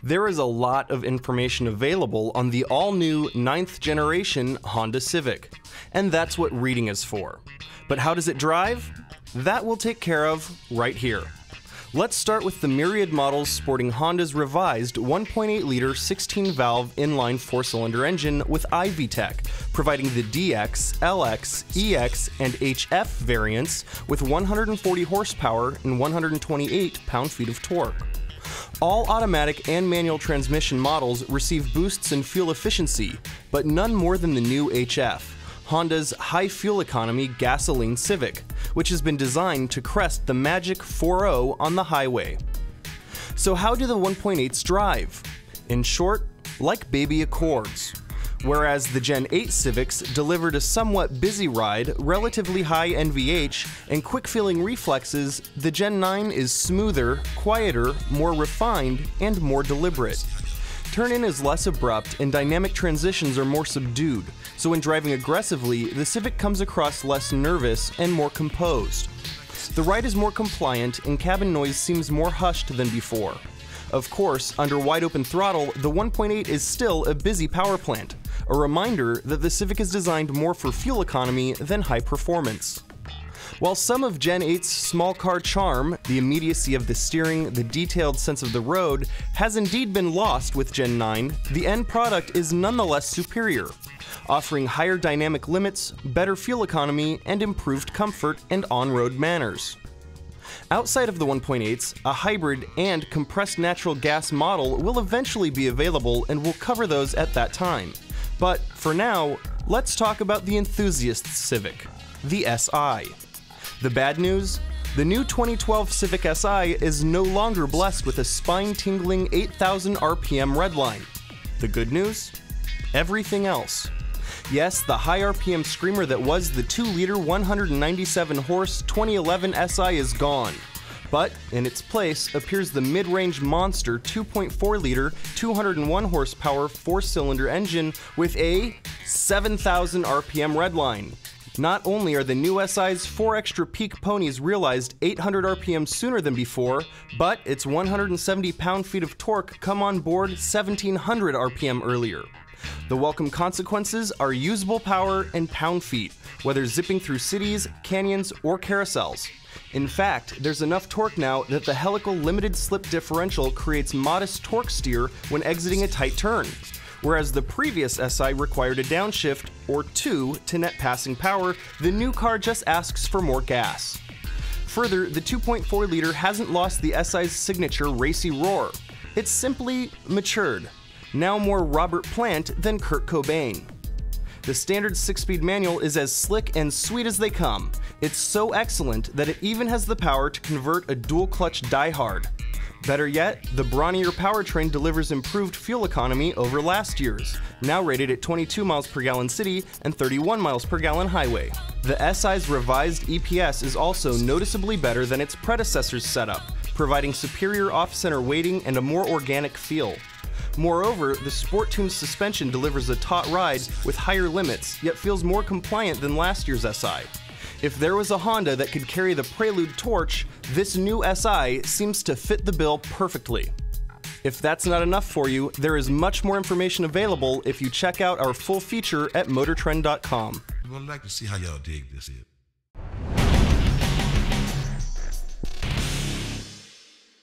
There is a lot of information available on the all-new 9th generation Honda Civic, and that's what reading is for. But how does it drive? That we'll take care of right here. Let's start with the myriad models sporting Honda's revised 1.8-liter 16-valve inline 4-cylinder engine with iVTEC, providing the DX, LX, EX, and HF variants with 140 horsepower and 128 pound-feet of torque. All automatic and manual transmission models receive boosts in fuel efficiency, but none more than the new HF, Honda's high fuel economy gasoline Civic, which has been designed to crest the magic 4.0 on the highway. So how do the 1.8s drive? In short, like baby Accords. Whereas the Gen 8 Civics delivered a somewhat busy ride, relatively high NVH, and quick-feeling reflexes, the Gen 9 is smoother, quieter, more refined, and more deliberate. Turn-in is less abrupt and dynamic transitions are more subdued, so when driving aggressively, the Civic comes across less nervous and more composed. The ride is more compliant and cabin noise seems more hushed than before. Of course, under wide-open throttle, the 1.8 is still a busy power plant, a reminder that the Civic is designed more for fuel economy than high performance. While some of Gen 8's small car charm, the immediacy of the steering, the detailed sense of the road, has indeed been lost with Gen 9, the end product is nonetheless superior, offering higher dynamic limits, better fuel economy, and improved comfort and on-road manners. Outside of the 1.8s, a hybrid and compressed natural gas model will eventually be available and we'll cover those at that time. But for now, let's talk about the enthusiast Civic, the SI. The bad news? The new 2012 Civic Si is no longer blessed with a spine-tingling 8,000 RPM redline. The good news? Everything else. Yes, the high RPM screamer that was the 2-liter 197-horse 2011 SI is gone. But in its place appears the mid-range monster 2.4-liter 201 horsepower 4-cylinder engine with a 7,000 RPM redline. Not only are the new SI's 4 extra peak ponies realized 800 RPM sooner than before, but its 170 pound-feet of torque come on board 1,700 RPM earlier. The welcome consequences are usable power and pound-feet, whether zipping through cities, canyons, or carousels. In fact, there's enough torque now that the helical limited slip differential creates modest torque steer when exiting a tight turn, whereas the previous SI required a downshift or 2 to net passing power. The new car just asks for more gas. Further, the 2.4-liter hasn't lost the SI's signature racy roar. It's simply matured. Now more Robert Plant than Kurt Cobain. The standard 6-speed manual is as slick and sweet as they come. It's so excellent that it even has the power to convert a dual-clutch diehard. Better yet, the brawnier powertrain delivers improved fuel economy over last year's, now rated at 22 miles per gallon city and 31 miles per gallon highway. The SI's revised EPS is also noticeably better than its predecessor's setup, providing superior off-center weighting and a more organic feel. Moreover, the sport-tuned suspension delivers a taut ride with higher limits, yet feels more compliant than last year's SI. If there was a Honda that could carry the Prelude torch, this new SI seems to fit the bill perfectly. If that's not enough for you, there is much more information available if you check out our full feature at MotorTrend.com. We're gonna like to see how y'all dig this here.